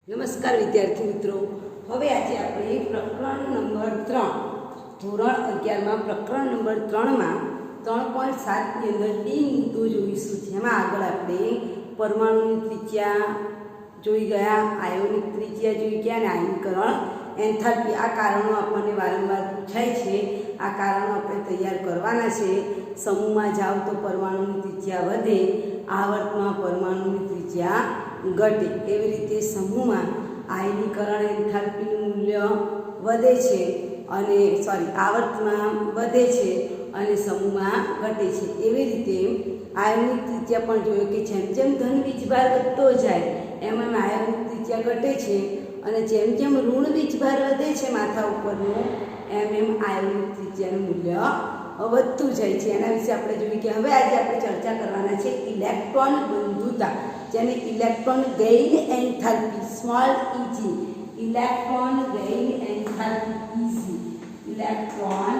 નમસ્કાર વિદ્યાર્થી મિત્રો, હવે આજે આપણે પ્રકરણ નંબર 3 ધોરણ 11માં પ્રકરણ નંબર 3માં 3.7ની અંદર ડી મુદ્દો જોઈશું. જેમાં આગળ આપણે પરમાણુની ત્રિજ્યા જોઈ ગયા, આયોનિક ત્રિજ્યા જોઈ ગયા અને આયનીકરણ એન્થાલ્પી. આ કારણો આપણને વારંવાર પૂછાય છે. આ કારણો આપણે તૈયાર કરવાના છે. સમૂહમાં જાવ તો પરમાણુની ત્રિજ્યા વધે, આવર્તમાં પરમાણુની ત્રિજ્યા ઘટે. એવી રીતે સમૂહમાં આયનીકરણ એન્થાલ્પીનું મૂલ્ય વધે છે અને આવર્તમાં વધે છે અને સમૂહમાં ઘટે છે. એવી રીતે આયોનિક ત્રિજ્યા પણ જોયું કે જેમ જેમ ધન વીજભાર વધતો જાય એમ એમ આયોનિક ત્રિજ્યા ઘટે છે અને જેમ જેમ ઋણ વીજભાર વધે છે માથા ઉપરનું એમ એમ આયોનિક ત્રિજ્યાનું મૂલ્ય વધતું જાય છે. એના વિશે આપણે જોયું કે હવે આજે આપણે ચર્ચા કરવાના છે ઇલેક્ટ્રોન બંધુતા, જેને electron gain enthalpy small easy, electron gain enthalpy easy, electron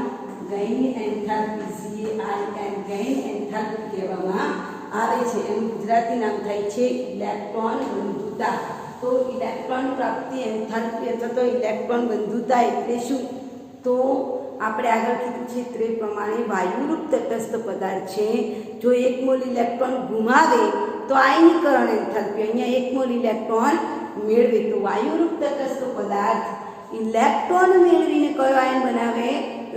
gain enthalpy gain enthalpy કહેવામાં આવે છે. એનું ગુજરાતી નામ થાય છે ઇલેક્ટ્રોન બંધુતા. તો ઇલેક્ટ્રોન પ્રાપ્તિ એન્થાલ્પી અથવા તો ઇલેક્ટ્રોન બંધુતા એટલે શું? તો આપણે આગળ કીધું છે તે પ્રમાણે વાયુરૂપ તટસ્થ પદાર્થ છે. જો 1 મોલ ઇલેક્ટ્રોન ગુમાવે તો આયનીકરણ એન્થાલ્પી અહીંયા 1 મોલ ઇલેક્ટ્રોન મેળવે. તો વાયુરૂપ તટસ્થ પદાર્થ ઇલેક્ટ્રોન મેળવીને કયો આયન બનાવે?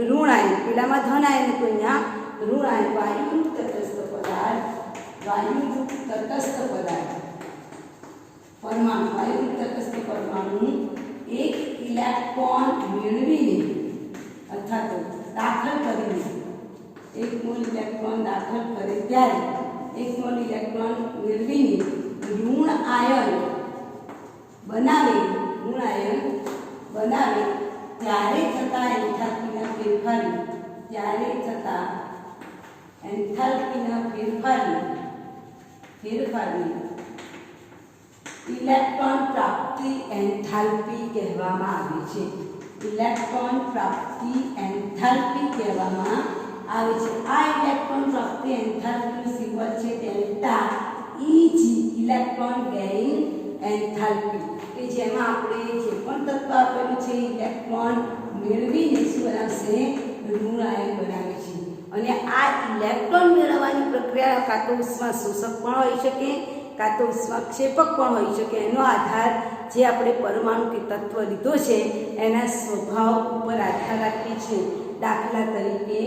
ઋણ આયન. પેલામાં ધન આયન તો અહીંયા ઋણ આયન. વાયુરૂપ તટસ્થ પદાર્થ, વાયુરૂપ તટસ્થ પદાર્થ પરમાણુ, વાયુરૂપ તટસ્થ પરમાણુ એક ઇલેક્ટ્રોન મેળવીને અથવા તો દાખલ કરીને 1 મોલ ઇલેક્ટ્રોન દાખલ કરે ત્યારે 1 મોલ ઇલેક્ટ્રોન મેળવીને ઋણ આયન બનાવે, ત્યારે થતા એન્થાલ્પીના ફેરફારને, ત્યારે થતા એન્થાલ્પીના ફેરફારને ઇલેક્ટ્રોન પ્રાપ્તિ એન્થાલ્પી કહેવામાં આવે છે. ઇલેક્ટ્રોન પ્રાપ્તિ એન્થાલ્પી કહેવામાં આવે છે. આ ઇલેક્ટ્રોન પ્રાપ્તિ એન્થાલ્પીનું સિમ્બોલ છે delta easy, electron gain enthalpy, કે જેમાં આપણે જે પણ તત્વ આપેલું છે ઇલેક્ટ્રોન મેળવીને શું બનાવશે? ઋણ આયન બનાવે છે. અને આ ઇલેક્ટ્રોન મેળવવાની પ્રક્રિયા કાં તો ઉષ્મા શોષક પણ હોઈ શકે, કાં તો ઉષ્માક્ષેપક પણ હોઈ શકે. એનો આધાર જે આપણે પરમાણુ કે તત્વ લીધો છે એના સ્વભાવ ઉપર આધાર રાખે છે. દાખલા તરીકે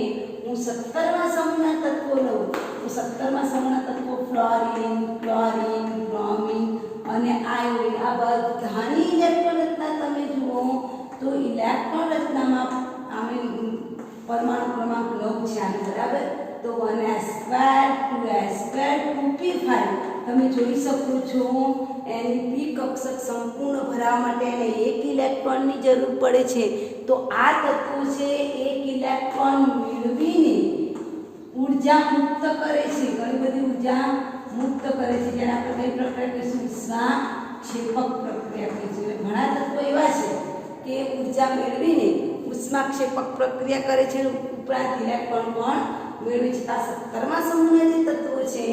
હું 17મા સમૂહના તત્વો લઉં તો 17મા સમૂહના તત્વો ફ્લોરિન, ક્લોરિન, બ્રોમિન અને આયોડિન, આ બધાની ઇલેક્ટ્રોન રચના તમે જુઓ તો ઇલેક્ટ્રોન રચનામાં અમે પરમાણુ ક્રમાંક 9 છે આનો, બરાબર? તો 1s2 2s2 2p5 તમે જોઈ શકો છો. એની પી કક્ષક સંપૂર્ણ ભરાવા માટે એને 1 ઇલેક્ટ્રોનની જરૂર પડે છે. તો આ તત્વો છે 1 ઇલેક્ટ્રોન મેળવીને ઉર્જા મુક્ત કરે છે, ઘણી બધી ઉર્જા મુક્ત કરે છે, જેને આપણે કઈ પ્રક્રિયા કહીશું? ઉષ્માક્ષેપક પ્રક્રિયા કહીશું. ઘણા તત્વો એવા છે કે ઉર્જા મેળવીને ઉષ્માક્ષેપક પ્રક્રિયા કરે છે, ઉપરાંત ઇલેક્ટ્રોન પણ મેળવે છે. આ 17મા સમૂહના જે તત્વો છે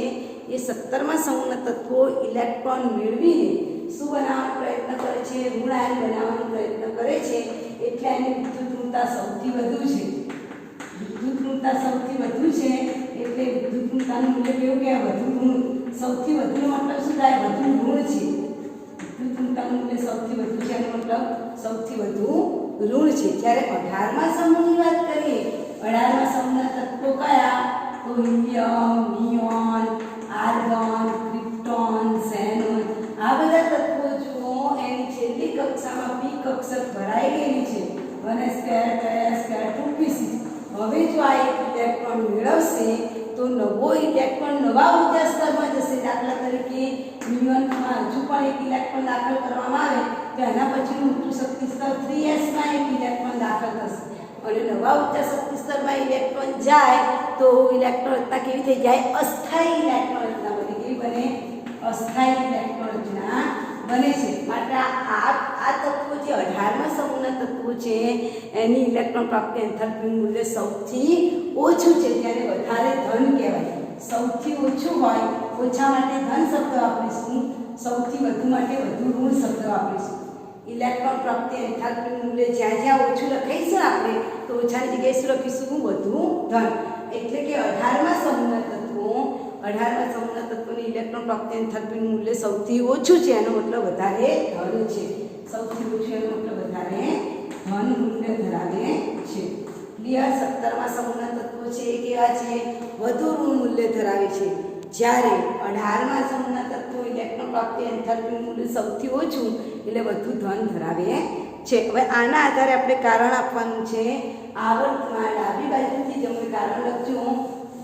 એ 17મા સમૂહના તત્વો ઇલેક્ટ્રોન મેળવીને શું બનાવવાનો પ્રયત્ન કરે છે? ઋણ આયન બનાવવાનો પ્રયત્ન કરે છે. એટલે એની વિદ્યુત ઋણતા સૌથી વધુ છે. વિદ્યુત ઋણતા સૌથી વધુ છે એટલે વિદ્યુત ઋણતાનું મૂલ્ય કેવું કહેવાય? વધુ ઋણ. સૌથી વધુનો મતલબ શું થાય? વધુ ઋણ છે. વિદ્યુત ઋણતાનું મૂલ્ય સૌથી વધુ છે એનો મતલબ સૌથી વધુ ઋણ છે. જ્યારે 18મા સમૂહની વાત કરીએ, 18મા સમૂહના તત્વો કયા? તો helium, neon, argon, krypton, xenon, આ બધા તત્વો જુઓ એની છેલ્લી કક્ષામાં પી કક્ષક ભરાઈ ગયેલી છે. 1s2 2s2 2p6. હવે જો આ એક ઇલેક્ટ્રોન મેળવશે તો નવો ઇલેક્ટ્રોન નવા ઉર્જા સ્તરમાં જશે. દાખલા તરીકે નિયોનમાં હજુ પણ એક ઇલેક્ટ્રોન દાખલ કરવામાં આવે તો એના પછીનું ઊંચું શક્તિ સ્તર 3s માં એક ઇલેક્ટ્રોન દાખલ થશે અને નવા ઉર્જા શક્તિ સ્તરમાં ઇલેક્ટ્રોન જાય તો ઇલેક્ટ્રોન રચના કેવી થઈ જાય? અસ્થાયી ઇલેક્ટ્રોન રચના બને. કેવી બને? અસ્થાયી ઇલેક્ટ્રોન રચના બને છે. માટે આ તત્વો જે 18મા સમૂહના તત્વો છે એની ઇલેક્ટ્રોન પ્રાપ્તિ એન્થાલ્પીનું મૂલ્ય સૌથી ઓછું છે, ત્યારે વધારે ધન કહેવાય. સૌથી ઓછું હોય, ઓછા માટે ધન શબ્દ વાપરીશું, સૌથી વધુ માટે વધુ ઋણ શબ્દ વાપરીશું. ઇલેક્ટ્રોન પ્રાપ્તિ એન્થાલ્પીનું મૂલ્ય જ્યાં જ્યાં ઓછું લખાઈશું આપણે તો ઓછાની જગ્યાએ શું લખીશું વધુ ધન. એટલે કે 18મા સમૂહના તત્વોની ઇલેક્ટ્રોન પ્રાપ્તિ એન્થાલ્પીનું મૂલ્ય સૌથી ઓછું છે, એનો મતલબ વધારે ધન છે. સૌથી ઓછું એનો મતલબ વધારે ધન મૂલ્ય ધરાવે છે. ક્લિયર? 17મા સમૂહના તત્વો છે એ કેવા છે? વધુ ઋણ મૂલ્ય ધરાવે છે. જ્યારે 18મા સમૂહના તત્વો ઇલેક્ટ્રોન પ્રાપ્તિ એન્થાલ્પીનું મૂલ્ય સૌથી ઓછું એટલે વધુ ધન ધરાવે છે. હવે આના આધારે આપણે કારણ આપવાનું છે. આવર્તમાં ડાબી બાજુથી જમણી કારણ લખજો.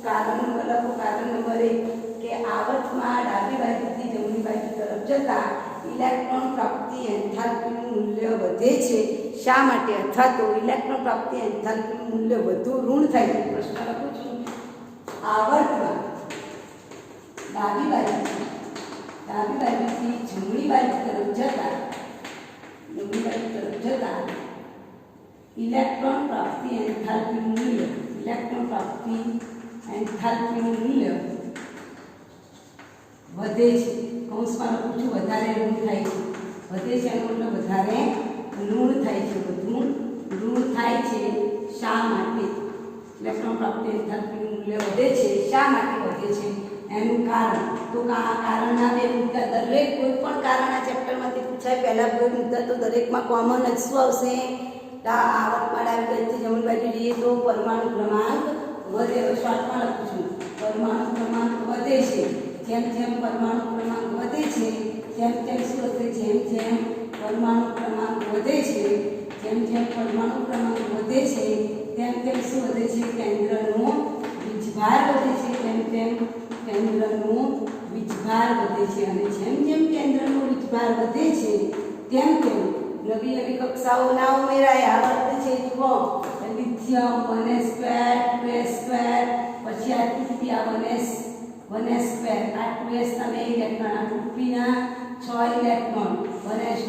કારણ નંબર લખો. કારણ નંબર 1 કે આવર્તમાં ડાબી બાજુથી જમણી બાજુ તરફ જતા ઇલેક્ટ્રોન પ્રાપ્તિ એન્થાલ્પીનું મૂલ્ય વધે છે. શા માટે? અથવા તો ઇલેક્ટ્રોન પ્રાપ્તિ એન્થાલ્પીનું મૂલ્ય વધુ ઋણ થાય છે. પ્રશ્ન લખું છું. આવર્તમાં ડાબી બાજુથી જમણી બાજુ તરફ જતા ઇલેક્ટ્રોન પ્રાપ્તિ એન્થાલ્પીનું મૂલ્ય વધે છે. કૌંસમાં લખું છું વધારે ઋણ થાય છે. વધે છે એનો મતલબ વધારે ઋણ થાય છે. વધુ ઋણ થાય છે. શા માટે? ઇલેક્ટ્રોન પ્રાપ્તિ એન્થાલ્પીનું મૂલ્ય વધે છે. શા માટે વધે છે એનું કારણ. તો આ કારણના બે મુદ્દા દરેક કોઈ પણ કારણ આ ચેપ્ટરમાંથી પૂછાય પહેલા બે મુદ્દા તો દરેકમાં કોમન જ શું આવશે? આવર્તમાં ડાબી બાજુથી જમણી બાજુ જઈએ તો પરમાણુ ક્રમાંક વધે. શોર્ટમાં લખું છું. પરમાણુ ક્રમાંક વધે છે. જેમ જેમ પરમાણુ ક્રમાંક વધે છે તેમ તેમ શું હશે? જેમ જેમ પરમાણુ ક્રમાંક વધે છે તેમ તેમ શું વધે છે? કેન્દ્રનો વીજભાર વધે છે. કેન્દ્રનો વીજભાર વધે છે. અને જેમ જેમ કેન્દ્રનો વીજભાર વધે છે તેમ તેમ નવી નવી કક્ષાઓ ના ઉમેરાય. આવર્ત છે જુઓ લિથિયમ 1s2 2s2 પછી આ 2p આ 1s2 આ 2s ના 2 ઇલેક્ટ્રોન આ 2p ના 6 ઇલેક્ટ્રોન 1s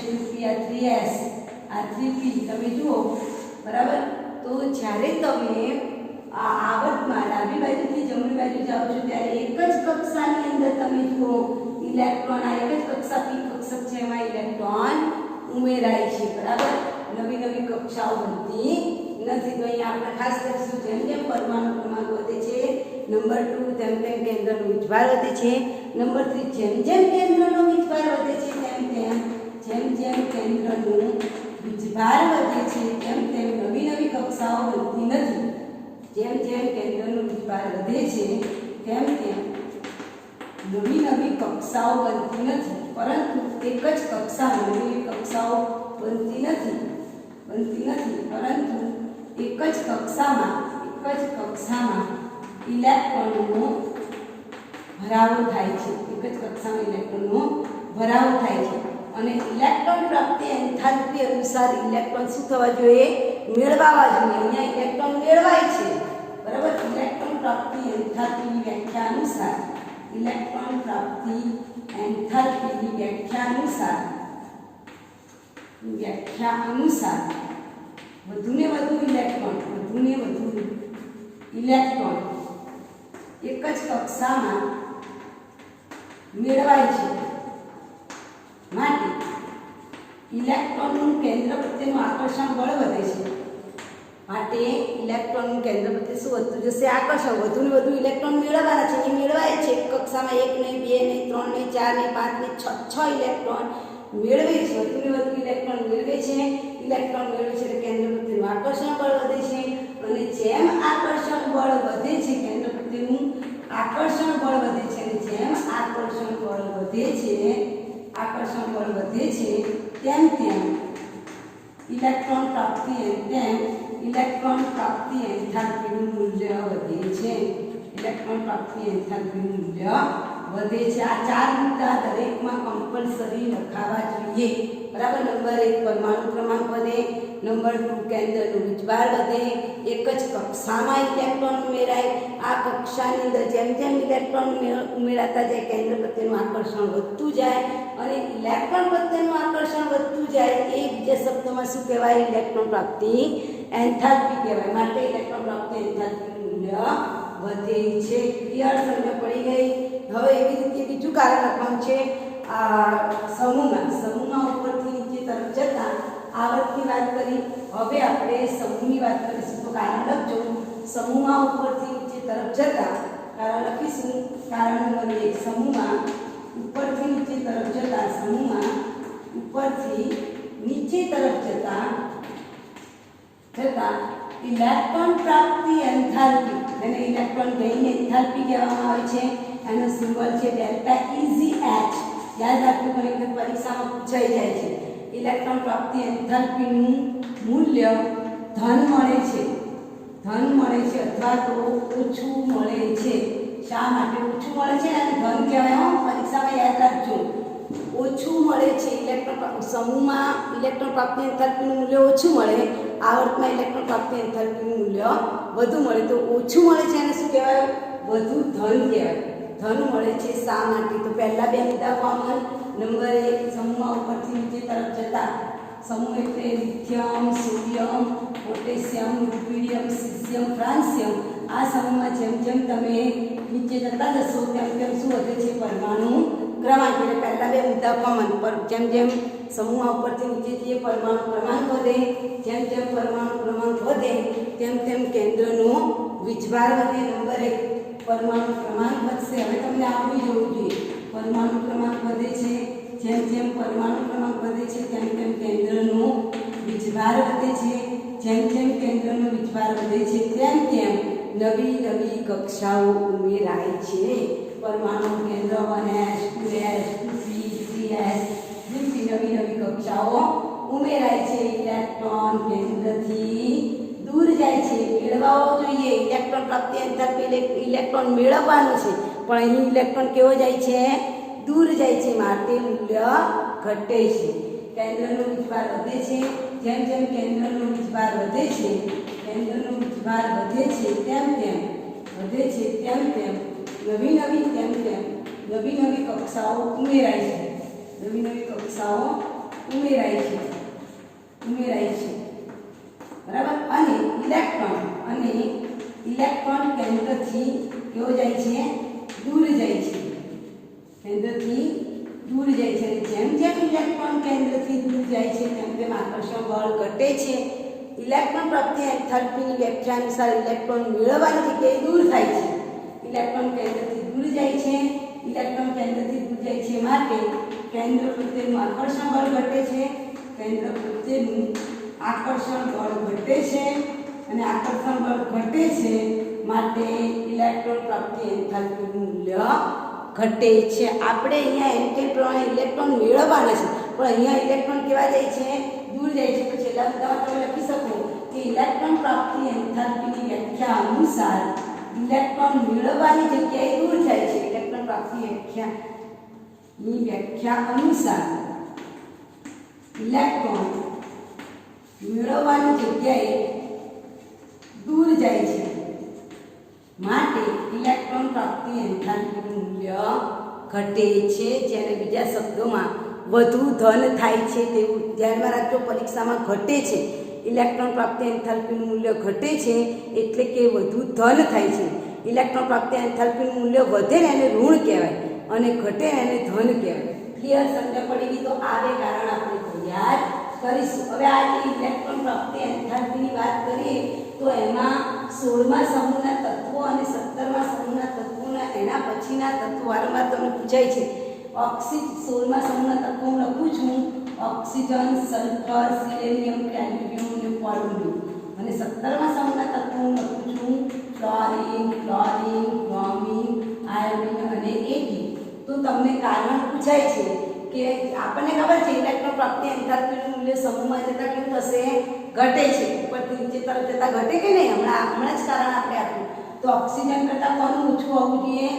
2p આ 3s આ 3p તમે જુઓ બરાબર. તો જ્યારે તમે આ આવર્તમાં ડાબી બાજુથી જમણી બાજુ જાઓ છો ત્યારે એક જ કક્ષાની અંદર તમે જુઓ ઇલેક્ટ્રોન આ એક જ કક્ષા p કક્ષક છે એમાં ઇલેક્ટ્રોન ઉમેરાય છે. બરાબર. નવી નવી કક્ષાઓ બનતી નથી. તો અહીંયા આપણે ખાસ લખીશું જેમ જેમ પરમાણુ ક્રમાંક વધે છે. નંબર 2 તેમ તેમ કેન્દ્રનો વીજભાર વધે છે. નંબર 3 જેમ જેમ કેન્દ્રનો વીજભાર વધે છે તેમ તેમ નવી નવી કક્ષાઓ બનતી નથી. જેમ જેમ કેન્દ્રનો વીજભાર વધે છે તેમ તેમ નવી નવી કક્ષાઓ બનતી નથી. પરંતુ એક જ કક્ષામાં નવી કક્ષાઓ બનતી નથી. પરંતુ એક જ કક્ષામાં ઇલેક્ટ્રોનનો ભરાવો થાય છે. અને ઇલેક્ટ્રોન પ્રાપ્તિ એન્થાલ્પી અનુસાર ઇલેક્ટ્રોન શું થવા જોઈએ? મેળવવા જોઈએ. અહીંયા ઇલેક્ટ્રોન મેળવાય છે. બરાબર. ઇલેક્ટ્રોન પ્રાપ્તિ એન્થાલ્પીની વ્યાખ્યા અનુસાર વધુને વધુ ઇલેક્ટ્રોન એક જ કક્ષામાં મેળવાય છે. માટે ઇલેક્ટ્રોનનું કેન્દ્ર પ્રત્યેનું આકર્ષણ બળ વધે છે. ઇલેક્ટ્રોનનું કેન્દ્ર પ્રત્યે શું વધતું જશે? આકર્ષણ. વધુને વધુ ઇલેક્ટ્રોન મેળવવાના છે. એ મેળવાય છે. એક કક્ષામાં 1 નહીં 2 નહીં 3 નહીં 4 નહીં 5 નહીં 6 ઇલેક્ટ્રોન મેળવે છે. વધુને વધુ ઇલેક્ટ્રોન મેળવે છે. એટલે કેન્દ્ર પ્રત્યેનું આકર્ષણ બળ વધે છે. અને જેમ આકર્ષણ બળ વધે છે કેન્દ્ર પ્રત્યેનું આકર્ષણ બળ વધે છે અને જેમ આકર્ષણ બળ વધે છે તેમ તેમ ઇલેક્ટ્રોન પ્રાપ્તિ એન્થાલ્પીનું મૂલ્ય વધે છે. વધે છે. આ ચાર મુદ્દા દરેકમાં કમ્પલસરી લખાવા જોઈએ. બરાબર. નંબર 1 પરમાણુ ક્રમાંક વધે. નંબર 2 કેન્દ્રનો વીજભાર વધે. એક જ કક્ષામાં ઇલેક્ટ્રોન ઉમેરાય. આ કક્ષાની અંદર જેમ જેમ ઇલેક્ટ્રોન ઉમેરાતા જાય કેન્દ્ર પ્રત્યેનું આકર્ષણ વધતું જાય અને ઇલેક્ટ્રોન પ્રત્યેનું આકર્ષણ વધતું જાય એ બીજા શબ્દોમાં શું કહેવાય? ઇલેક્ટ્રોન પ્રાપ્તિ એન્થાલ્પી કહેવાય. માટે ઇલેક્ટ્રોન પ્રાપ્તિ એન્થાલ્પીનું મૂલ્ય વધે છે. ક્લિયર? સમજ પડી ગઈ? હવે એવી રીતે બીજું કારણ આપવાનું છે. સમૂહમાં ઉપરથી નીચે તરફ જતા વાત કરી. હવે આપણે સમૂહની વાત કરીશું. તો કારણ લખજો. સમૂહમાં ઉપરથી નીચે તરફ જતા કારણ લખીશું. કારણ નંબર 1 સમૂહમાં ઉપરથી નીચે તરફ જતા સમૂહમાં ઉપરથી નીચે તરફ જતા ઇલેક્ટ્રોન પ્રાપ્તિ એન્થાલ્પી, જેને ઇલેક્ટ્રોન ગેઇન એન્થાલ્પી કહેવામાં આવે છે. એનો સિમ્બોલ છે ડેલ્ટા EZH. યાદ રાખજો, ઘણી વખત પરીક્ષામાં પૂછાઈ જાય છે. ઇલેક્ટ્રોન પ્રાપ્તિ એન્થાલ્પીનું મૂલ્ય ધન મળે છે અથવા તો ઓછું મળે છે. શા માટે ઓછું મળે છે અને ધન કહેવાય? પરીક્ષામાં યાદ રાખજો, ઓછું મળે છે. સમૂહમાં ઇલેક્ટ્રોન પ્રાપ્તિ એન્થાલ્પીનું મૂલ્ય ઓછું મળે, આવર્તમાં ઇલેક્ટ્રોન પ્રાપ્તિ એન્થાલ્પીનું મૂલ્ય વધુ મળે. તો ઓછું મળે છે એને શું કહેવાય? વધુ ધન કહેવાય. ધન મળે છે. શા માટે? તો પહેલા બે મુદ્દા કોમન. નંબર 1 સમૂહમાં ઉપરથી નીચે તરફ જતા, સમૂહ એટલે lithium, sodium, potassium, rubidium, caesium, francium. આ સમૂહમાં જેમ જેમ તમે નીચે જતા જશો તેમ તેમ શું વધે છે? પરમાણુ ક્રમાંક. એટલે પહેલા બે મુદ્દા કોમન. પર જેમ જેમ સમૂહ ઉપરથી નીચે જઈએ પરમાણુ ક્રમાંક વધે, જેમ જેમ પરમાણુ ક્રમાંક વધે તેમ તેમ કેન્દ્રનો વીજભાર વધે. નંબર 1 પરમાણુ ક્રમાંક વધશે. હવે તમને આવડી જવું જોઈએ. પરમાણુ ક્રમાંક વધે છે, જેમ જેમ પરમાણુ ક્રમાંક વધે છે તેમ તેમ કેન્દ્રનો વીજભાર વધે છે. જેમ જેમ કેન્દ્રનો વીજભાર વધે છે તેમ તેમ નવી નવી કક્ષાઓ ઉમેરાય છે. પરમાણુ કેન્દ્ર 1s 2s 2p 3s જેવી નવી નવી કક્ષાઓ ઉમેરાય છે. ઇલેક્ટ્રોન કેન્દ્રથી દૂર જાય છે. મેળવવો જોઈએ. ઇલેક્ટ્રોન પ્રાપ્તિ એન્થાલ્પી ઇલેક્ટ્રોન મેળવવાનું છે, પણ અહીં ઇલેક્ટ્રોન કેવો જાય છે? દૂર જાય છે. માટે મૂલ્ય ઘટે છે. કેન્દ્રનો વીજભાર વધે છે. જેમ જેમ કેન્દ્રનો વીજભાર વધે છે તેમ તેમ નવી નવી કક્ષાઓ ઉમેરાય છે. બરાબર. અને ઇલેક્ટ્રોન કેન્દ્રથી કેવો જાય છે? દૂર જાય છે. જેમ જેમ ઇલેક્ટ્રોન કેન્દ્રથી દૂર જાય છે તેમ તેમ આકર્ષણ બળ ઘટે છે. ઇલેક્ટ્રોન પ્રાપ્તિ એન્થાલ્પીની વ્યાખ્યા અનુસાર ઇલેક્ટ્રોન મેળવવાની જગ્યાએ દૂર થાય છે. ઇલેક્ટ્રોન કેન્દ્રથી દૂર જાય છે માટે કેન્દ્ર પ્રત્યેનું આકર્ષણ બળ ઘટે છે. અને આકર્ષણ બળ ઘટે છે માટે ઇલેક્ટ્રોન પ્રાપ્તિ એન્થાલ્પીનું મૂલ્ય ઘટે છે. આપણે અહીંયા એમ કે પ્રમાણે ઇલેક્ટ્રોન મેળવવાના છે, પણ અહીંયા ઇલેક્ટ્રોન કેવા જાય છે? દૂર જાય છે. તો છેલ્લા મુદ્દામાં તમે લખી શકો કે ઇલેક્ટ્રોન પ્રાપ્તિ એન્થાલ્પીની વ્યાખ્યા અનુસાર ઇલેક્ટ્રોન મેળવવાની જગ્યાએ દૂર જાય છે. ઇલેક્ટ્રોન પ્રાપ્તિ વ્યાખ્યા અનુસાર ઇલેક્ટ્રોન મેળવવાની જગ્યાએ દૂર જાય છે માટે ઇલેક્ટ્રોન પ્રાપ્તિ એન્થાલ્પીનું મૂલ્ય ઘટે છે. જ્યારે બીજા શબ્દોમાં વધુ ધન થાય છે તેવું ધ્યાનમાં રાખજો. પરીક્ષામાં ઘટે છે. ઇલેક્ટ્રોન પ્રાપ્તિ એન્થાલ્પીનું મૂલ્ય ઘટે છે એટલે કે વધુ ધન થાય છે. ઇલેક્ટ્રોન પ્રાપ્તિ એન્થાલ્પીનું મૂલ્ય વધે ને એને ઋણ કહેવાય અને ઘટે ને એને ધન કહેવાય. ક્લિયર? સમજ પડી ગઈ? તો આ બે કારણ આપણે તૈયાર કરીશું. હવે આ ઇલેક્ટ્રોન પ્રાપ્તિ એન્થાલ્પીની વાત કરીએ તો એમાં 16મા સમૂહના તત્વો અને 17મા સમૂહના તત્વોના એના પછીના તત્વો વારંવાર તમને પૂછાય છે. 16મા સમૂહના તત્વો હું લખું છું: ઓક્સિજન, સલ્ફર, સિલેનિયમ, કેડમિયમ અને પોલોનિયમ. અને 17મા સમૂહના તત્વો હું લખું છું: ફ્લોરિન, બ્રોમિન, આયોડિન અને એટી. તો તમને કારણ પૂછાય છે કે આપણને ખબર છે ઇલેક્ટ્રોન પ્રાપ્તિ એન્થાલ્પીનું મૂલ્ય સમૂહમાં જતા કેવું થશે? ઘટે છે. ઉપરથી નીચે તરફ જતા ઘટે કે નહીં? હમણાં જ કારણ આપણે આપ્યું. તો ઓક્સિજન કરતાં કોનું ઓછું હોવું જોઈએ?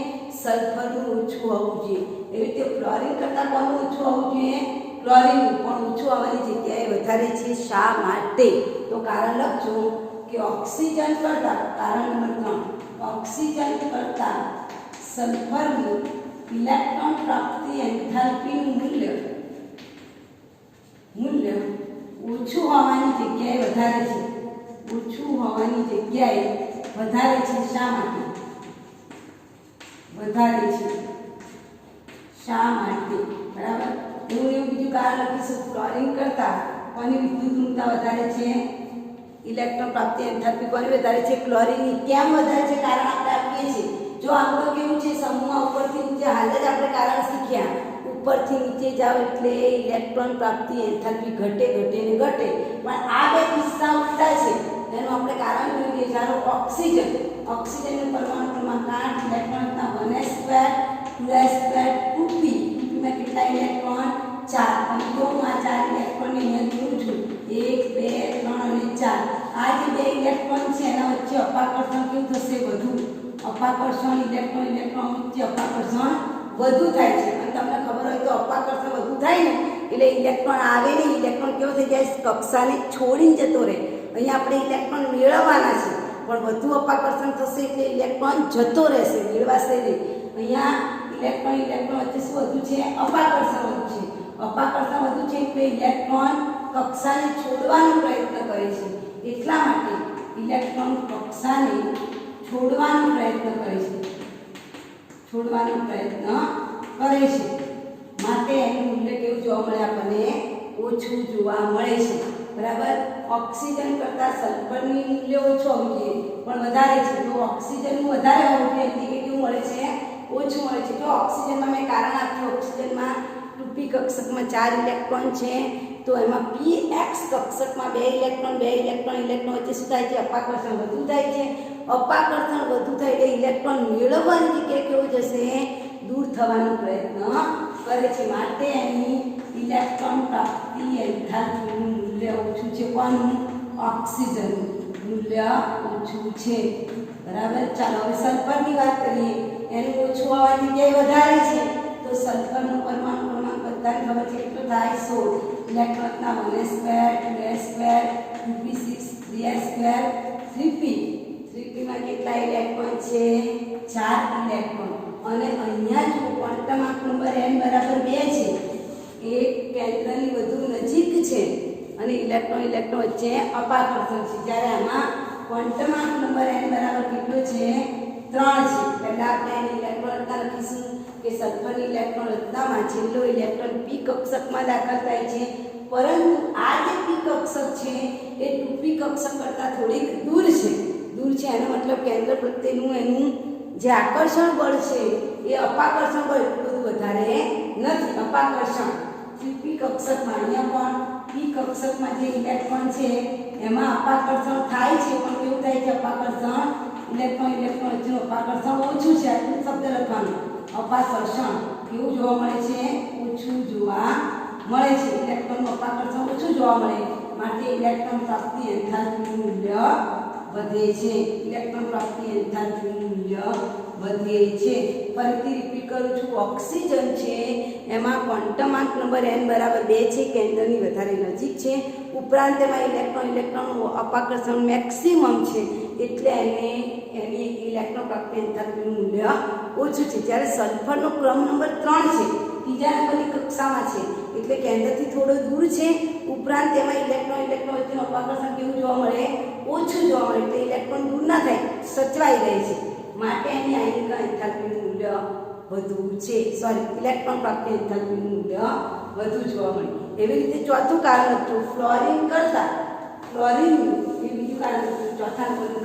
સલ્ફરનું ઓછું હોવું જોઈએ. એવી રીતે ફ્લોરિન કરતાં કોનું ઓછું હોવું જોઈએ? ક્લોરિનનું પણ ઓછું આવવાની જગ્યાએ વધારે છે. શા માટે? તો કારણ લખજો કે ઓક્સિજન કરતાં, કારણ નંબર 3, ઓક્સિજન કરતાં સલ્ફરનું ઇલેક્ટ્રોન પ્રાપ્તિ એન્થાલ્પીનું મૂલ્ય ઓછું હોવાની જગ્યાએ વધારે છે. શા માટે? બરાબર. એવું એવું બીજું કારણ લખીશું. ક્લોરીન કરતાં કોની વિદ્યુતઋણતા વધારે છે? ઇલેક્ટ્રોન પ્રાપ્તિ એન્થાલ્પી કોની વધારે છે? ક્લોરીનની. કેમ વધારે છે? કારણ આપણે આપીએ છીએ. જો આમાં કેવું છે, સમૂહમાં ઉપરથી નીચે હાલ જ આપણે કારણ શીખ્યા. ઉપરથી નીચે જાવ એટલે ઇલેક્ટ્રોન પ્રાપ્તિ એન્થાલ્પી ઘટે ઘટે ને ઘટે. પણ આ બે કિસ્સા ઉલટા છે. એનું આપણે કારણ જોઈએ. ચાલો ઓક્સિજન. ઓક્સિજનનું પરમાણુ ક્રમાંક 8, ઇલેક્ટ્રોનના 1s2 2s2 2p. 2pમાં કેટલા ઇલેક્ટ્રોન? 4. અને જો હું આ 4 ઇલેક્ટ્રોનને અહીંયા જોઉં છું 1 2 3 અને 4. આ જે બે ઇલેક્ટ્રોન છે એના વચ્ચે અપાકર્ષણ કેવું થશે? વધુ. અપાકર્ષણ ઇલેક્ટ્રોન ઇલેક્ટ્રોન વચ્ચે અપાકર્ષણ વધુ થાય છે. અને તમને ખબર હોય તો અપાકર્ષણ વધુ થાય ને એટલે ઇલેક્ટ્રોન આવે નહીં. ઇલેક્ટ્રોન કેવો થઈ જાય? કક્ષાને છોડીને જતો રહે. અહીંયા આપણે ઇલેક્ટ્રોન મેળવવાના છે પણ વધુ અપાકર્ષણ થશે એટલે ઇલેક્ટ્રોન જતો રહેશે, મેળવાશે નહીં. અહીંયા ઇલેક્ટ્રોન વચ્ચે શું વધુ છે? અપાકર્ષણ વધુ છે. અપાકર્ષણ વધુ છે એટલે ઇલેક્ટ્રોન કક્ષાને છોડવાનો પ્રયત્ન કરે છે. એટલા માટે ઇલેક્ટ્રોન કક્ષાને છોડવાનો પ્રયત્ન કરે છે. છોડવાનો પ્રયત્ન કરે છે. માટે એનું મૂલ્ય કેવું જોવા મળે? આપણને ઓછું જોવા મળે છે. બરાબર. ઓક્સિજન કરતાં સલ્ફરની મૂલ્ય ઓછું હોવું જોઈએ પણ વધારે છે. તો ઓક્સિજનનું વધારે હોવું જોઈએ એટલે કેવું મળે છે? ઓછું મળે છે. જો ઓક્સિજનમાં મેં કારણ આપ્યું, ઓક્સિજનમાં 2p કક્ષકમાં 4 ઇલેક્ટ્રોન છે તો એમાં px કક્ષકમાં 2 ઇલેક્ટ્રોન વચ્ચે શું થાય છે? અપાકર્ષણ વધુ થાય છે. અપાકર્ષણ વધુ થાય એટલે ઇલેક્ટ્રોન મેળવવાની જગ્યાએ કેવો જશે? દૂર થવાનો પ્રયત્ન કરે છે. માટે એની ઇલેક્ટ્રોન પ્રાપ્તિ એન્થાલ્પીનું મૂલ્ય ઓછું છે. કોનું? ઓક્સિજનનું મૂલ્ય ઓછું છે. બરાબર. ચાલો હવે સલ્ફરની વાત કરીએ. એનું ઓછું હોવાની જગ્યાએ વધારે છે તો સલ્ફરનું પરમાણુ ક્રમાંક બધાને ખબર છે કેટલો થાય? 16. ઇલેક્ટ્રોનના 1s2 2s2 2p6 3s2 3p. 3pમાં કેટલા ઇલેક્ટ્રોન છે? 4 ઇલેક્ટ્રોન. અને અહીંયા જો ક્વોન્ટમ નંબર n બરાબર 2 છે. એક કેન્દ્રની વધુ નજીક છે અને ઇલેક્ટ્રોન વચ્ચે અપાકર્ષણ છે. જ્યારે આમાં ક્વોન્ટમ નંબર n બરાબર કેટલો છે? 3 છે. પહેલા આપણે એની ઇલેક્ટ્રોન રચના લખીશું કે સલ્ફરની ઇલેક્ટ્રોન રચનામાં છેલ્લો ઇલેક્ટ્રોન p કક્ષકમાં દાખલ થાય છે. પરંતુ આ જે p કક્ષક છે એ 2p કક્ષક કરતાં થોડીક દૂર છે. એનો મતલબ કેન્દ્ર પ્રત્યેનું એનું જે આકર્ષણ બળ છે એ અપાકર્ષણ બળ એટલું બધું વધારે નથી. અપાકર્ષણ 3p કક્ષકમાં અહીંયા પણ p કક્ષકમાં જે ઇલેક્ટ્રોન છે એમાં અપાકર્ષણ થાય છે પણ કેવું થાય છે? અપાકર્ષણ ઇલેક્ટ્રોન વચ્ચેનું અપાકર્ષણ ઓછું છે. આટલું શબ્દ લખવાનું. અપાકર્ષણ કેવું જોવા મળે છે? ઓછું જોવા મળે છે. ઇલેક્ટ્રોનનું અપાકર્ષણ ઓછું જોવા મળે માટે ઇલેક્ટ્રોન પ્રાપ્તિ એન્થાલ્પીનું મૂલ્ય વધે છે. ઇલેક્ટ્રોન પ્રાપ્તિ એન્થાલ્પીનું મૂલ્ય વધે છે. ફરીથી રિપીટ કરું છું. ઓક્સિજન છે એમાં ક્વોન્ટમાંક નંબર n બરાબર 2 છે. કેન્દ્રની વધારે નજીક છે. ઉપરાંત એમાં ઇલેક્ટ્રોનનું અપાકર્ષણ મેક્સિમમ છે એટલે એની ઇલેક્ટ્રોન પ્રાપ્તિ એન્થાલ્પીનું મૂલ્ય ઓછું છે. જ્યારે સલ્ફરનો ક્રમ નંબર 3 છે, ત્રીજા નંબરની કક્ષામાં છે એટલે કેન્દ્રથી થોડો દૂર છે. ઉપરાંત એમાં ઇલેક્ટ્રોન વચ્ચેનું અપાકર્ષણ કેવું જોવા મળે? ઓછું જોવા મળે એટલે ઇલેક્ટ્રોન દૂર ના થાય, સચવાઈ રહે છે. માટે એની આયનિક એન્થાલ્પીનું મૂલ્ય વધુ છે. ઇલેક્ટ્રોન પ્રાપ્તિ એન્થાલ્પીનું મૂલ્ય વધુ જોવા મળે. એવી રીતે ચોથું કારણ હતું ફ્લોરિન કરતાં ક્લોરીનનું. એ બીજું કારણ હતું. ચોથા નંબરનું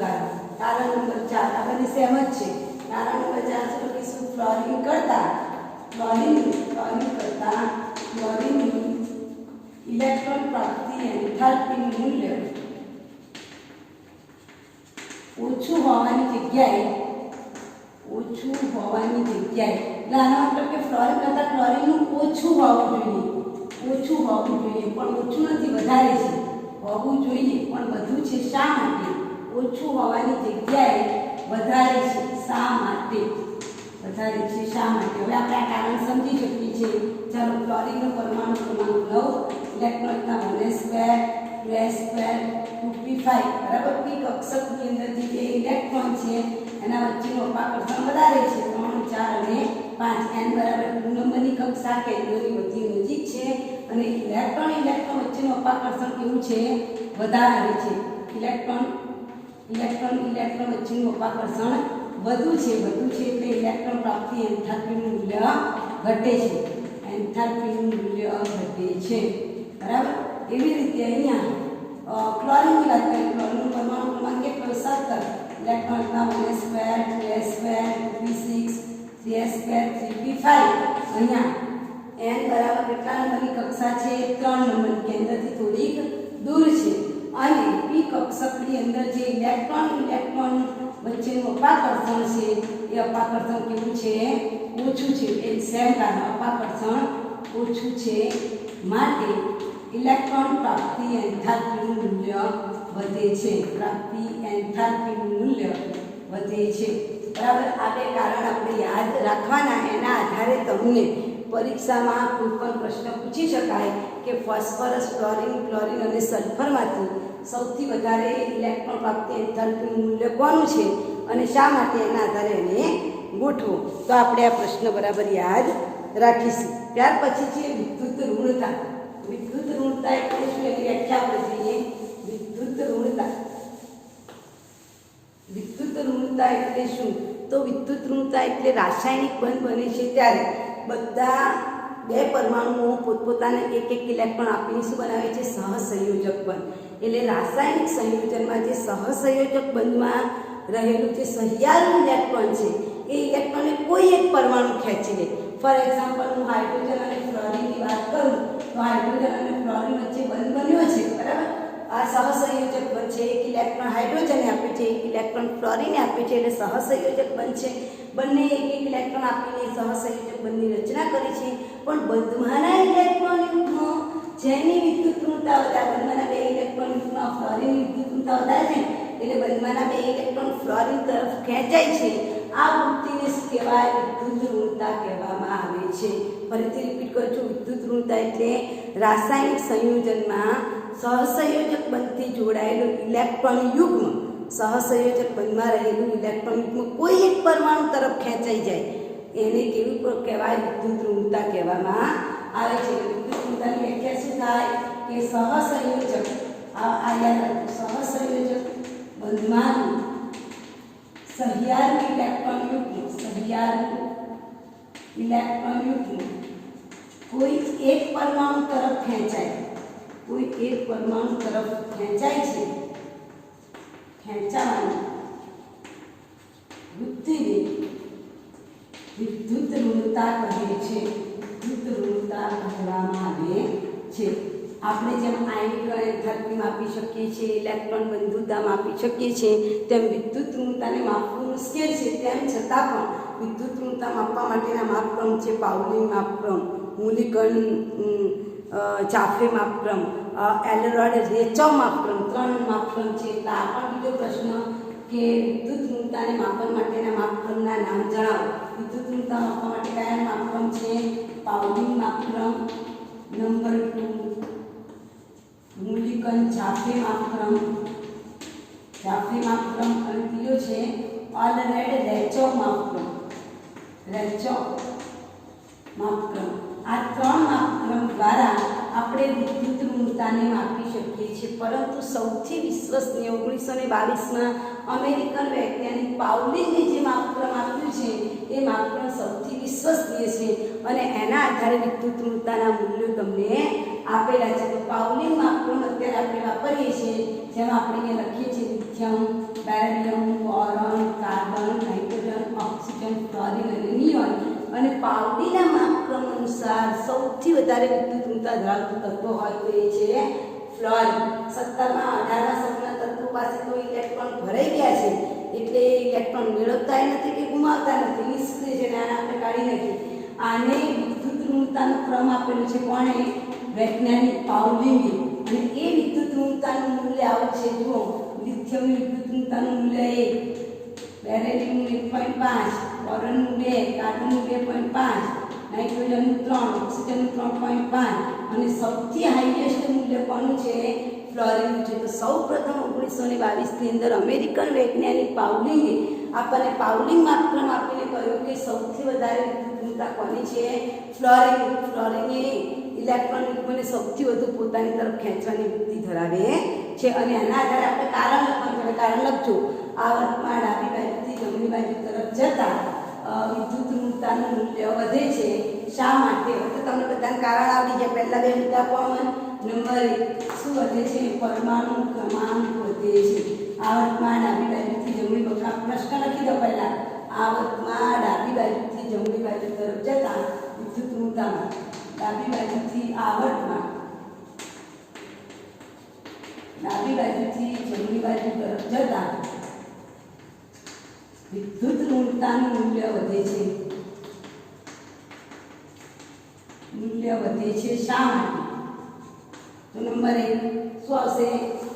કારણ નંબર 4. આ બધી સેમ જ છે. કારણ નંબર 4 શું લખીશું? ક્લોરીન કરતાં ક્લોરીનનું ઇલેક્ટ્રોન પ્રાપ્તિ એન્થાલ્પીનું મૂલ્ય ઓછું હોવાની જગ્યાએ એટલે આનો મતલબ કે ફ્લોરિન કરતાં ક્લોરીનનું ઓછું હોવું જોઈએ. પણ ઓછું નથી, વધારે છે. હોવું જોઈએ પણ વધુ છે. શા માટે? ઓછું હોવાની જગ્યાએ વધારે છે. શા માટે? શા માટે? હવે આપણે આ કારણ સમજી શકીએ છીએ. ચાલો. ક્લોરીનનો પરમાણુ ક્રમાંક 9, ઇલેક્ટ્રોનના 1s2 2s2 2p5. બરાબર. p કક્ષકની અંદર જે બે ઇલેક્ટ્રોન છે એના વચ્ચેનું અપાકર્ષણ વધારે છે. 3 4 અને 5. n બરાબર 2 નંબરની કક્ષા કેન્દ્રની વધુ નજીક છે અને ઇલેક્ટ્રોન વચ્ચેનું અપાકર્ષણ કેવું છે? વધારે છે. ઇલેક્ટ્રોન વચ્ચેનું અપાકર્ષણ વધુ છે એટલે ઇલેક્ટ્રોન પ્રાપ્તિ એન્થાલ્પીનું મૂલ્ય ઘટે છે. એન્થાલ્પીનું મૂલ્ય વધે છે. બરાબર. એવી રીતે અહીંયા ક્લોરીનની વાત કરીએ. ક્લોરીનનું પરમાણુ ક્રમાંક કેટલો? 17. ઇલેક્ટ્રોનના 1s2 2s2 2p6 3s2 3p5. અહીંયા n બરાબર કેટલા નંબરની કક્ષા છે? 3 નંબરની કેન્દ્રથી થોડીક દૂર છે. અને p કક્ષકની અંદર જે ઇલેક્ટ્રોન વચ્ચેનું અપાકર્ષણ છે એ અપાકર્ષણ કેવું છે? ઓછું છે. એ સેમ કારણ અપાકર્ષણ ઓછું છે માટે ઇલેક્ટ્રોન પ્રાપ્તિ એન્થાલ્પીનું મૂલ્ય વધે છે. પ્રાપ્તિ એન્થાલ્પીનું મૂલ્ય વધે છે. બરાબર. આ બે કારણ આપણે યાદ રાખવાના. એના આધારે તમને પરીક્ષામાં કોઈ પણ પ્રશ્ન પૂછી શકાય કે ફોસ્ફરસ, ક્લોરીન અને સલ્ફરમાંથી સૌથી વધારે ઇલેક્ટ્રોન પ્રાપ્તિ એન્થાલ્પીનું મૂલ્ય કોનું છે અને શા માટે, એના આધારે એને ગોઠવો. તો આપણે આ પ્રશ્ન બરાબર યાદ રાખીશું. ત્યાર પછી છે વિદ્યુત ઋણતા. વિદ્યુત ઋણતા એટલે શું? એની વ્યાખ્યા આપણે જોઈએ. વિદ્યુત ઋણતા એટલે શું? તો વિદ્યુત ઋણતા એટલે રાસાયણિક બંધ બને છે ત્યારે બધા બે પરમાણુઓ પોતપોતાને એક ઇલેક્ટ્રોન આપીને શું બનાવે છે? સહસંયોજક બંધ. એટલે રાસાયણિક સંયોજનમાં જે સહસંયોજક બંધમાં રહેલું જે સહિયારું ઇલેક્ટ્રોન છે એ ઇલેક્ટ્રોનને કોઈ એક પરમાણુ ખેંચી લે. ફોર એક્ઝામ્પલ, હું હાઇડ્રોજન અને ફ્લોરિનની વાત કરું તો હાઇડ્રોજન અને ફ્લોરિન વચ્ચે બંધ બન્યો છે. બરાબર. આ સહસંયોજક બંધ છે. એક ઇલેક્ટ્રોન હાઇડ્રોજને આપ્યું છે, એક ઇલેક્ટ્રોન ફ્લોરિને આપ્યું છે, એટલે સહસંયોજક બંધ છે. બંને એક ઇલેક્ટ્રોન આપીને સહસંયોજક બંધની રચના કરી છે. પણ બંધમાંના ઇલેક્ટ્રોન યુગ્મો જેની વિદ્યુત ઋણતા વધારે, બંધમાંના બે ઇલેક્ટ્રોન યુગ્મમાં ફ્લોરિનની વિદ્યુત ઋણતા વધારે છે એટલે બંધમાંના બે ઇલેક્ટ્રોન ફ્લોરિન તરફ ખેંચાય છે. આ વૃત્તિને શું કહેવાય? વિદ્યુત ઋણતા કહેવામાં આવે છે. ફરીથી રિપીટ કરું છું. વિદ્યુત ઋણતા એટલે રાસાયણિક સંયોજનમાં સહસંયોજક બંધથી જોડાયેલું ઇલેક્ટ્રોન યુગ્મ, સહસંયોજક બંધમાં રહેલું ઇલેક્ટ્રોન યુગ્મ કોઈ એક પરમાણુ તરફ ખેંચાઈ જાય એને કેવું કહેવાય? વિદ્યુત ઋણતા કહેવામાં આવે છે. વિદ્યુત ઋણતાની વ્યાખ્યા શું થાય કે સહસંયોજક સહસંયોજક બંધમાં સહિયારું ઇલેક્ટ્રોન યુગ્મ કોઈ એક પરમાણુ તરફ ખેંચાય, કોઈ એક પરમાણુ તરફ ખેંચાય છે, ખેંચાવાની વૃત્તિને વિદ્યુત ઋણતા કહે છે. વિદ્યુત ઋણતા કહેવામાં આવે છે. આપણે જેમ આયનિક એન્થાલ્પી માપી શકીએ છીએ, ઇલેક્ટ્રોન બંધુતા માપી શકીએ છીએ, તેમ વિદ્યુત ઋણતાને માપવું મુશ્કેલ છે. તેમ છતાં પણ વિદ્યુત ઋણતા માપવા માટેના માપક્રમ છે પાઉલિંગ માપક્રમ, મૂલિકન ચાફે માપક્રમ, એલરોડ-રેચો માપક્રમ. 3 માપક્રમ છે. એટલે આ પણ બીજો પ્રશ્ન કે વિદ્યુત ઋણતાને માપન માટેના માપક્રમના નામ જણાવો. વિદ્યુત ઋણતા માપવા માટે કયા માપક્રમ છે? પાઉલિંગ માપક્રમ, નંબર 2 મૂલિકન ચાફે માપક્રમ, અને ત્રીજો છે એલરોડ-રેચો માપક્રમ, આ 3 માપક્રમ દ્વારા આપણે વિદ્યુત ઋણતાને માપી શકીએ છીએ. પરંતુ સૌથી વિશ્વસનીય 1922માં અમેરિકન વૈજ્ઞાનિક પાઉલિંગે જે માપક્રમ આપ્યું છે એ માપક્રમ સૌથી વિશ્વસનીય છે અને એના આધારે વિદ્યુત ઋણતાના મૂલ્યો તમને આપેલા છે. તો પાઉલિંગ માપક્રમ અત્યારે આપણે વાપરીએ છીએ, જેમાં આપણે અહીંયા લખીએ છીએ lithium, beryllium, boron, carbon, nitrogen, oxygen, fluorine અને નિયોન. અને પાઉલીના માપક્રમ અનુસાર સૌથી વધારે વિદ્યુત ઋણતા ધરાવતું તત્વ હોય તો એ છે ફ્લોરિન. 17માં 18મા સદના તત્વો પાસે તો ઇલેક્ટ્રોન ભરાઈ ગયા છે એટલે ઇલેક્ટ્રોન મેળવતા નથી કે ગુમાવતા નથી, નિષ્ક્રિય છે. આને આપણે કાઢી નાખીએ. આને વિદ્યુત ઋણતાનો ક્રમ આપેલો છે કોણે? વૈજ્ઞાનિક પાઉલિંગે. અને એ વિદ્યુત ઋણતાનું મૂલ્ય આવું છે. જુઓ, લિથિયમનું વિદ્યુત ઋણતાનું મૂલ્ય 1, બેરિલિયમનું 1.5, બોરોનનું 2, કાર્બનનું 2.5, નાઇટ્રોજનનું 3, ઓક્સિજનનું 3.5 અને સૌથી હાઈએસ્ટ મૂલ્ય કોનું છે? ફ્લોરિનનું છે. તો સૌપ્રથમ 1922ની અંદર અમેરિકન વૈજ્ઞાનિક પાઉલિંગે આપણને પાઉલિંગ માપક્રમ આપીને કહ્યું કે સૌથી વધારે વિદ્યુત ઋણતા કોની છે? ફ્લોરિન એ ઇલેક્ટ્રોન યુગ્મને સૌથી વધુ પોતાની તરફ ખેંચવાની વૃત્તિ ધરાવે છે. અને આના આધારે આપણે કારણ લખવાનું છે. કારણ લખજો. આ વર્ગમાં ડાબી બાજુથી જમણી બાજુ તરફ જતા વિદ્યુત ઋણતાનું મૂલ્ય વધે છે. શા માટે? તો તમને બધાને કારણ આવડી જાય. પહેલા બે મુદ્દા કોમન. નંબર 1 શું વધે છે? પરમાણુ ક્રમાંક વધે છે. આવર્તમાં ડાબી બાજુથી જમણી બાજુ પ્રશ્ન લખી દો પહેલા. આવર્તમાં ડાબી બાજુથી જમણી બાજુ તરફ જતા વિદ્યુત ઋણતામાં ડાબી બાજુથી આવર્તમાં ડાબી બાજુથી જમણી બાજુ તરફ જતા વિદ્યુત ઋણતાનું મૂલ્ય વધે છે. મૂલ્ય વધે છે શા માટે? તો નંબર 1 શું આવશે?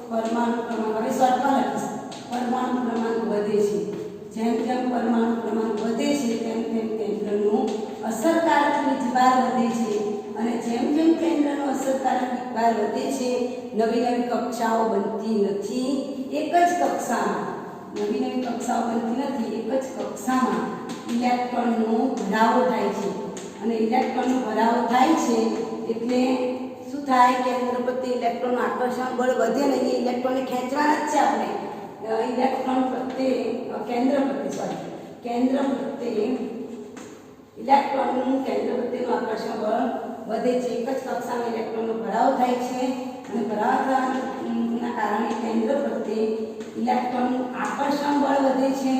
પરમાણુ ક્રમાંક. હવે શોર્ટમાં લખીશ. પરમાણુ ક્રમાંક વધે છે. જેમ જેમ પરમાણુ ક્રમાંક વધે છે તેમ તેમ કેન્દ્રનો અસરકારક વીજભાર વધે છે. અને જેમ જેમ કેન્દ્રનો અસરકારક વીજભાર વધે છે નવી નવી કક્ષાઓ બનતી નથી. એક જ કક્ષામાં નવી નવી કક્ષાઓ બનતી નથી. એક જ કક્ષામાં ઇલેક્ટ્રોનનો ભરાવો થાય છે. અને ઇલેક્ટ્રોનનો ભરાવો થાય છે એટલે શું થાય? કેન્દ્ર પ્રત્યે ઇલેક્ટ્રોનનું આકર્ષણ બળ વધે ને એ ઇલેક્ટ્રોનને ખેંચવાના જ છે આપણે. ઇલેક્ટ્રોન પ્રત્યે કેન્દ્ર પ્રત્યે ઇલેક્ટ્રોનનું કેન્દ્ર પ્રત્યેનું આકર્ષણ બળ વધે છે. એક જ કક્ષામાં ઇલેક્ટ્રોનનો ભરાવો થાય છે અને ભરાવો થવાના કારણે કેન્દ્ર પ્રત્યે ઇલેક્ટ્રોનનું આકર્ષણ બળ વધે છે.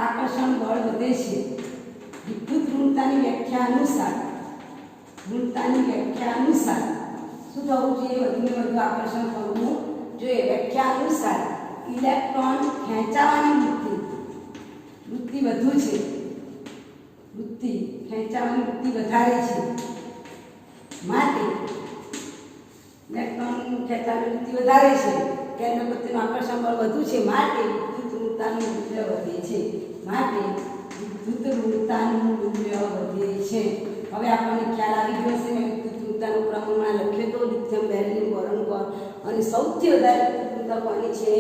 આકર્ષણ બળ વધે છે. વિદ્યુત ઋણતાની વ્યાખ્યા અનુસાર શું થવું જોઈએ? વધુને વધુ આકર્ષણ થવું જોઈએ. વ્યાખ્યા અનુસાર ઇલેક્ટ્રોન ખેંચાવાની વૃત્તિ વધુ છે. ખેંચાવાની વૃત્તિ વધારે છે. માટે ઇલેક્ટ્રોન ખેંચાવાની વૃત્તિ વધારે છે. કેન્દ્ર પ્રત્યેનું આકર્ષણ બળ વધુ છે. માટે વિદ્યુત ઋણતાનું મૂલ્ય વધે છે. હવે આપણને ખ્યાલ આવી ગયો છે ને વિદ્યુત ઋણતાનું પ્રમાણ લખ્યો તો લિથિયમ, બેરિલિયમ, બોરોન, અને સૌથી વધારે વિદ્યુત ઋણતા કોની છે?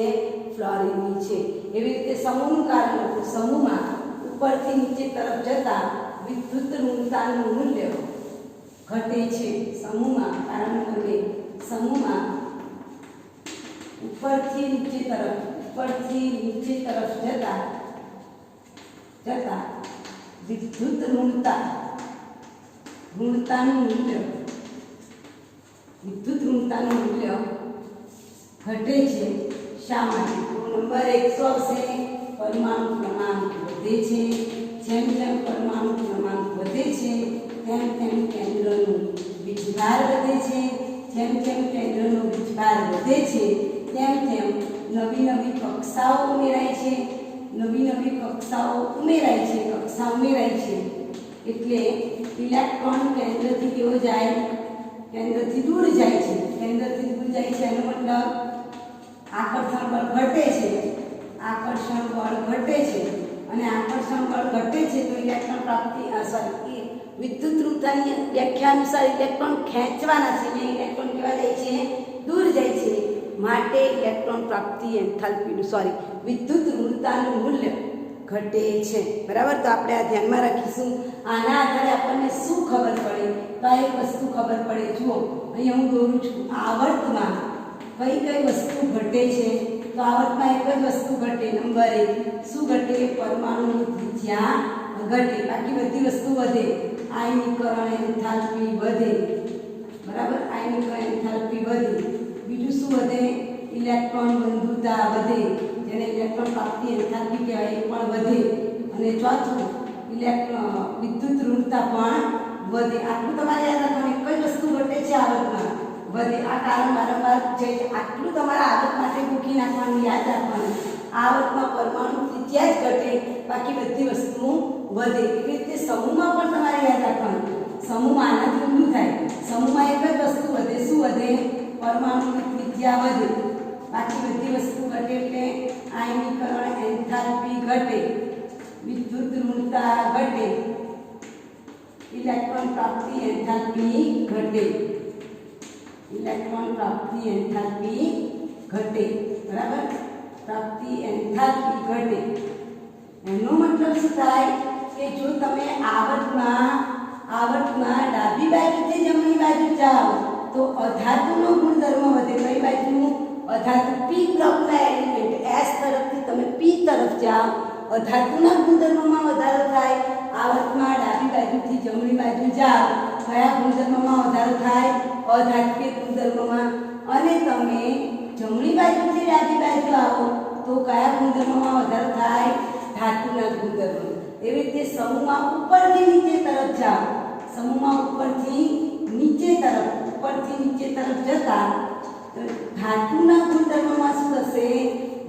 ફ્લોરિનની છે. એવી રીતે સમૂહનું કારણ લખું. સમૂહમાં ઉપરથી નીચે તરફ જતા વિદ્યુત ઋણતાનું મૂલ્ય ઘટે છે. સમૂહમાં કારણ નંબર 2 સમૂહમાં ઉપરથી નીચે તરફ જતા વિદ્યુત ઋણતાનું મૂલ્ય ઘટે છે. શા માટે? તો નંબર 1 શું આવશે? પરમાણુ ક્રમાંક વધે છે. જેમ જેમ પરમાણુ ક્રમાંક વધે છે તેમ તેમ કેન્દ્રનું વીજભાર વધે છે. જેમ જેમ કેન્દ્રનો વીજભાર વધે છે તેમ તેમ નવી નવી કક્ષાઓ ઉમેરાય છે. કક્ષા ઉમેરાય છે એટલે ઇલેક્ટ્રોન કેન્દ્રથી કેવો જાય? કેન્દ્રથી દૂર જાય છે. એનો મતલબ આકર્ષણ બળ ઘટે છે. અને આકર્ષણ બળ ઘટે છે તો ઇલેક્ટ્રોન વિદ્યુત ઋણતાની વ્યાખ્યા અનુસાર ઇલેક્ટ્રોન ખેંચવાના છે. ઇલેક્ટ્રોન કેવા જાય છે? દૂર જાય છે. માટે ઇલેક્ટ્રોન પ્રાપ્તિ વિદ્યુત ઋણતાનું મૂલ્ય ઘટે છે. બરાબર? તો આપણે આ ધ્યાનમાં રાખીશું. આના આધારે આપણને શું ખબર પડે? તો આ એક વસ્તુ ખબર પડે. જુઓ અહીંયા હું દોરું છું. આવર્તમાં કઈ વસ્તુ ઘટે છે? તો આવર્તમાં એક જ વસ્તુ ઘટે. નંબર 1 શું ઘટે? પરમાણુની ત્રિજ્યા ઘટે. બાકી બધી વસ્તુ વધે. આયનીકરણ એન્થાલ્પી વધે. બરાબર? આયનીકરણ એન્થાલ્પી વધે. બીજું શું વધે? ઇલેક્ટ્રોન બંધુતા વધે, જેને ઇલેક્ટ્રોન પ્રાપ્તિ એન્થાલ્પી કહેવાય, એ પણ વધે. અને ચોથું વિદ્યુત ઋણતા પણ વધે. આટલું તમારે યાદ રાખવાનું. એક જ વસ્તુ ઘટે છે આવર્તમાં વધે. આ કારણ વારંવાર પૂછાય છે. આટલું તમારા આવર્ત માટે મૂકી નાખવાનું, યાદ રાખવાનું. આવર્તમાં પરમાણુ ત્રિજ્યા જ ઘટે, બાકી બધી વસ્તુ વધે. એવી રીતે સમૂહમાં પણ તમારે યાદ રાખવાનું. સમૂહમાં આનાથી ઊંધું થાય. સમૂહમાં એક જ વસ્તુ વધે. શું વધે? પરમાણુની ત્રિજ્યા વધે, બાકી બધી વસ્તુ ઘટે. એટલે આયનીકરણ એન્થાલ્પી ઘટે, વિદ્યુત ઋણતા ઘટે, ઇલેક્ટ્રોન પ્રાપ્તિ એન્થાલ્પી ઘટે. બરાબર? પ્રાપ્તિ એન્થાલ્પી ઘટે. એનો મતલબ શું થાય કે જો તમે આવર્તમાં ડાબી બાજુથી જમણી બાજુ જાઓ તો અધાતુનો ગુણધર્મ વધે. કઈ બાજુનું? અધાતુ. પી બ્લોકના એલિમેન્ટ S તરફથી તમે P તરફ જાઓ ધાતુના ગુણધર્મમાં વધારો થાય, આવર્તમાં ડાબી બાજુથી જમણી બાજુ જાઓ કયા ગુણધર્મમાં વધારો થાય? અધાત્મિક ગુણધર્મમાં. અને તમે જમણી બાજુથી ડાબી બાજુ આવો તો કયા ગુણધર્મમાં વધારો થાય? ધાતુના ગુણધર્મ. એવી રીતે સમૂહમાં ઉપરથી નીચે તરફ જાઓ, સમૂહમાં ઉપરથી નીચે તરફ જતા ધાતુના ગુણધર્મમાં શું થશે?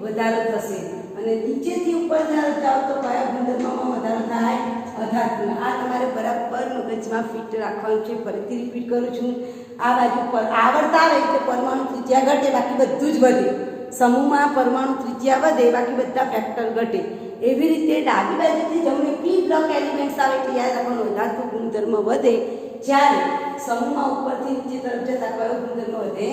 વધારો થશે. અને નીચેથી ઉપર તરફ જાઓ તો કયા ગુણધર્મમાં વધારો થાય? અધાતુના. આ તમારે બરાબર મગજમાં ફિટ રાખવાનું છે. ફરીથી રિપીટ કરું છું, આ બાજુ પર આવર્ત આવે એટલે પરમાણુ ત્રિજ્યા ઘટે, બાકી બધું જ વધે. સમૂહમાં પરમાણુ ત્રિજ્યા વધે, બાકી બધા ફેક્ટર ઘટે. એવી રીતે ડાબી બાજુથી જમણી પી બ્લોક એલિમેન્ટ્સ આવે એટલે યાદ રાખવાનું અધાતુ ગુણધર્મ વધે. જ્યારે સમૂહમાં ઉપરથી નીચે તરફ જતા કયો ગુણધર્મ વધે?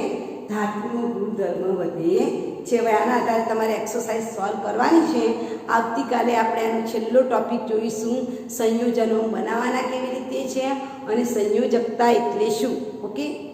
ધાતુનો ગુણધર્મ વધે છે. હવે આના આધારે તમારે એક્સરસાઇઝ સોલ્વ કરવાની છે. આવતીકાલે આપણે આનો છેલ્લો ટોપિક જોઈશું, સંયોજનો બનાવવાના કેવી રીતે છે અને સંયોજકતા એટલે શું. ઓકે.